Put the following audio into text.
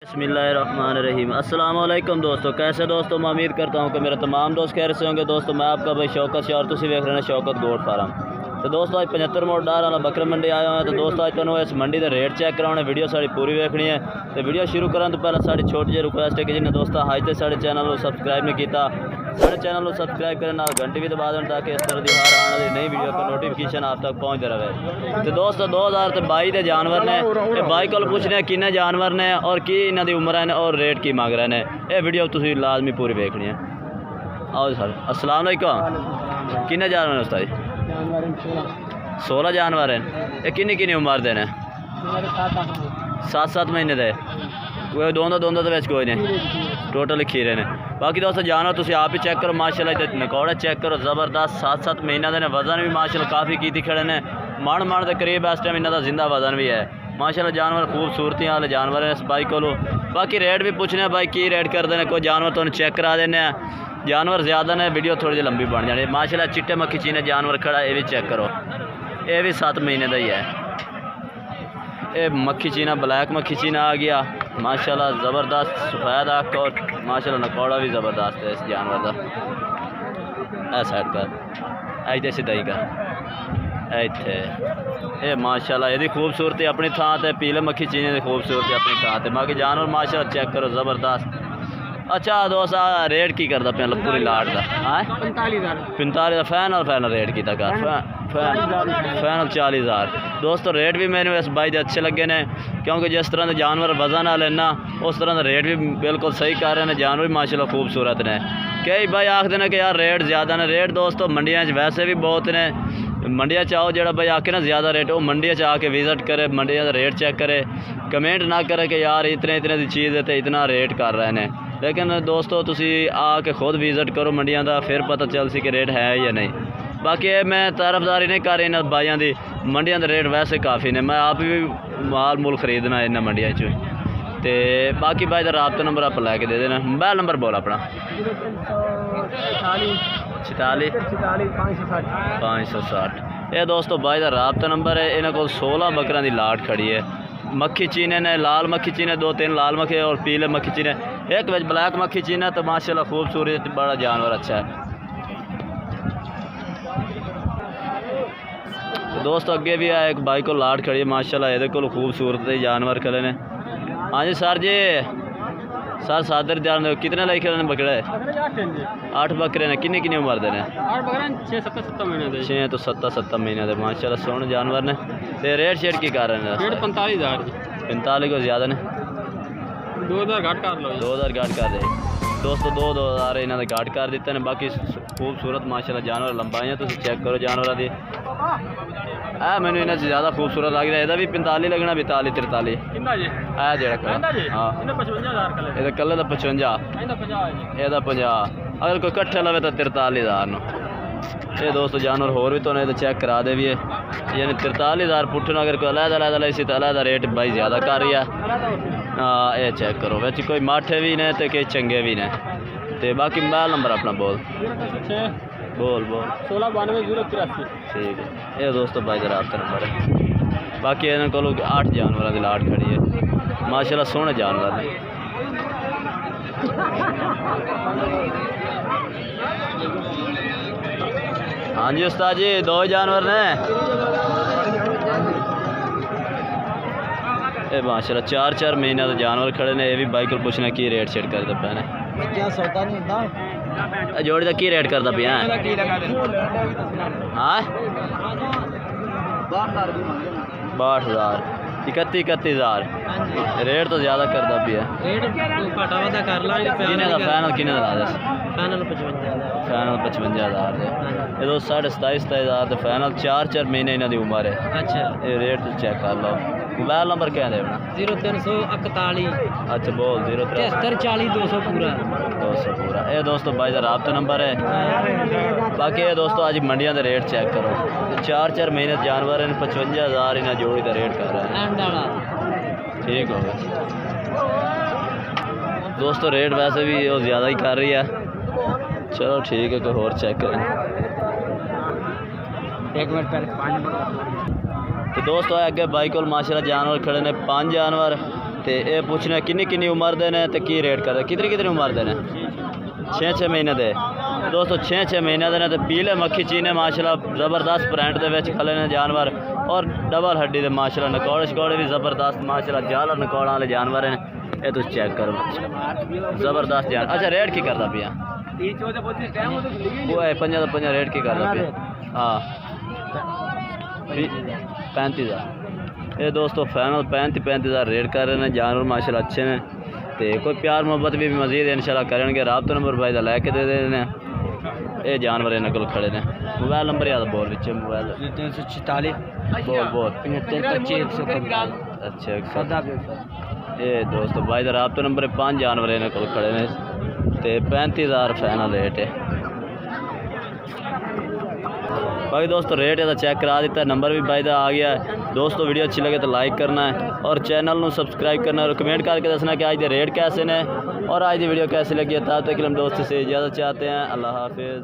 बिस्मिल्लाहिर्रहमानिर्रहीम। अस्सलाम वालेकुम दोस्तों, कैसे दोस्तों। मैं उम्मीद करता हूँ कि मेरे तमाम दोस्त खैर से होंगे। दोस्तों मैं आपका भाई शौकत शाह और तुम देख रहे हैं शौकत गोट फार्म। तो दोस्तों आज 75 मोड़ डार वाला बकरा मंडी आया हुआ है। तो दोस्तों आज तुम इस मंडी के रेट चेक कराने वीडियो साड़ी पूरी देखनी है। तो वीडियो शुरू करने तो पहले साड़ी छोटी जी रिक्वेस्ट है कि जिन्हें दोस्तों आज तक साढ़े चैनल को सब्सक्राइब नहीं किया साढ़े चैनल को सब्सक्राइब करना घंटी भी दबा दें ताकि इस तरह की हर आने वाली नई वीडियो का नोटिफिकेशन आप तक पहुँचते रहे। तो दोस्तों 2022 के जानवर ने बाई को पूछने किन्ने जानवर ने और की इन्हों की उम्र है और रेट की मांग रहे हैं। ये वीडियो तुम लाजमी पूरी देखनी है। आओ सर अस्सलाम वालेकुम। किन्ने जानवर हैं उस्ताद? 16 जानवर हैं। ये किन्नी किन्नी उम्र दे ने? 7-7 महीने दे कोई दोनों तो कोई नहीं टोटल खीरे ने। बाकी दोस्तों जानवर तुम आप ही चेक करो माशाल्लाह नकौड़ा चेक करो ज़बरदस्त 7-7 महीने के वजन भी माशाल्लाह काफ़ी की खड़े ने मन के करीब इस टाइम इन्हों का जिंदा वजन भी है माशाल्लाह। जानवर खूबसूरती वाले जानवर हैं इस बाई को। बाकी रेट भी पूछने भाई की रेट करते हैं। कोई जानवर तुम चेक करा देने जानवर ज़्यादा ने वीडियो थोड़ी जी लंबी बन जानी माशाल्लाह। चिट्टे मक्खी चीने जानवर खड़ा ये भी चेक करो ये भी 7 महीने का ही है। ये मक्खी चीना ब्लैक मक्खी चीना आ गया माशाल्लाह ज़बरदस्त सफ़ेद आँख और माशाल्लाह नकौड़ा भी ज़बरदस्त है इस जानवर का। साइड कर ऐसे सीधाई कर इतने ये माशाल्लाह यदि खूबसूरती अपनी थां ते पीले मक्खी चीने की खूबसूरती अपनी थां ते। बाकी जानवर माशाल्लाह चेक करो ज़बरदस्त। अच्छा दोस्त रेट की करता पे पूरी लाट का? हाँ 45 फैनल रेट की तक फैनल 40,000। दोस्तों रेट भी मैंने इस बाई के अच्छे लगे ने क्योंकि जिस तरह के जानवर वजन वाले ना उस तरह का रेट भी बिल्कुल सही कर रहे हैं। जानवर भी माशाल्लाह खूबसूरत ने। कई भाई आखते हैं कि यार रेट ज़्यादा ने। रेट दोस्तों मंडिया वैसे भी बहुत ने। मंडिया आओ जो भाई आके ना ज़्यादा रेट वो मंडिया आके विजिट करे मंडिया का रेट चेक करे कमेंट ना करे कि यार इतने की चीज़ है तो इतना रेट कर रहे हैं। लेकिन दोस्तों तुसी आके खुद विजिट करो मंडिया का फिर पता चल सी कि रेट है या नहीं। बाकी मैं तरफदारी नहीं कर रही इन बाइया की। मंडिया के रेट वैसे काफ़ी ने। मैं आप भी माल मूल खरीदना इन मंडिया तो बाकी भाई का राबता नंबर आप लैके दे देना। मोबाइल नंबर बोल अपना 46 560। ये दोस्तों भाई का राबता नंबर है। इन्होंने को 16 बकरा की लाट खड़ी है। मक्खी चीने ने लाल मक्खी चीने 2-3 लाल मक्खी और पीले मक्खी चीने एक बज ब्लैक मक्खी चीना तो माशाल्लाह खूबसूरत बड़ा जानवर अच्छा है। तो दोस्तों अगे भी आया एक बाई को लाट खड़ी है माशाल्लाह ये को खूबसूरत जानवर खड़े ने। हाँ जी सर जी सर सादर जानवर कितने लाई खड़े ने बकरे? 8 बकरे ने। किन्नी किन्नी उम्र दे ने? 6 तो 7 महीने दे माशाल्लाह सोहने जानवर ने। ते रेट शेट की कर रहे हैं? 45 को ज़्यादा ने 2000 घट कर लो 2000 घट कर दे दोस्तों 2000 इन्होंने घट कर दिते हैं। बाकी खूबसूरत माशाल्लाह जानवर लंबाइयाँ तुम चेक करो जानवर की मैंने इन्हें ज़्यादा खूबसूरत लग रहा है। यदा भी 45 लगना 42-43 है जो हाँ ये कल का 55 यदा 50 अगर कोई कट्ठे लवे तो 43,000 ये दोस्तों जानवर होर भी तो नहीं तो चेक करा दे भी है यानी 43,000 पुट्ठन अगर कोई अलहदा लै तो अलहदा रेट भाई ज़्यादा कर रही है। हाँ ये चेक करो वैसे कोई माठे भी ने तो कई चंगे भी ने। तो बाकी मोबाइल नंबर अपना बोल 1692 ठीक है। ये दोस्तों भाई का राबता नंबर है। बाकी इन्होंने को 8 जानवर की लाट खड़ी है माशाल्लाह सोहने जानवर ने। हाँ जी उस्ताद जी 2 जानवर ने ये माशाल्लाह 4-4 महीने के जानवर खड़े ने। ये भी बाइक को पूछना की रेट शेट करते पे ने जोड़ी का की रेट करता पे? हाँ 62,000 31,000 रेट तो ज़्यादा करता भी है। फैनल किन्ने ला दे? फैनल 55,000 ये तो 27,000 तो फैनल 4-4 महीने इन्हों की उम्र है। अच्छा ये रेट तो चेक कर लो। मोबाइल नंबर क्या है? 0341 अच्छा बोल 03 200 पूरा। ये दोस्तों भाई का राबता नंबर है। बाकी ये दोस्तों आज मंडिया के रेट चेक करो 4-4 महीने जानवर हैं 55,000 इन्हें जोड़ी का रेट कर रहा है। ठीक हो गया दोस्तों रेट वैसे भी वो ज़्यादा ही कर रही है। चलो ठीक है कोई और चेक करें। एक मिनट पहले तो दोस्तों अगे बाई को माशाल्लाह जानवर खड़े ने 5 जानवर तो ये पूछना किन्नी किन्नी उम्र दे ने ते की रेट करते कितनी कितनी उम्र दे ने 6-6 महीने दे दोस्तों 6-6 महीने दे ने ते पीले मक्खी चीने माशाल्लाह ज़बरदस्त प्रिंट दे विच खले ने जानवर और डबल हड्डी दे माशाल्लाह नकौड़े शकौड़े भी ज़बरदस्त माशाल्लाह जाल और नकौड़ा वाले जानवर हैं ये तुम चेक करो ज़बरदस्त जानवर। अच्छा रेट की करता पिया वो है 50 रेट की करता पिया हाँ 35,000 ये दोस्तों फाइनल 35,000 रेट कर रहे हैं जानवर माशाल्लाह अच्छे ने तो कोई प्यार मोहब्बत भी मजीद इंशाल्लाह करेंगे राब्ता नंबर भाई का लैके दे देने ये जानवर इन्होंने को खड़े ने मोबाइल नंबर याद बोल बिच मोबाइल 346 बोल 75 अच्छा ये दोस्तों भाई का राब्ता नंबर 5 जानवर इन्होंने को खड़े ने तो 35,000 फाइनल रेट है बाकी दोस्तों रेट है चेक करा दिता है नंबर भी भाई का आ गया है दोस्तों वीडियो अच्छी लगे तो लाइक करना है और चैनल को सब्सक्राइब करना है और कमेंट करके दसना कि आज के रेट कैसे ने और आज की वीडियो कैसी लगी है तब तक हम दोस्तों से इजाज़त चाहते हैं अल्लाह हाफिज़।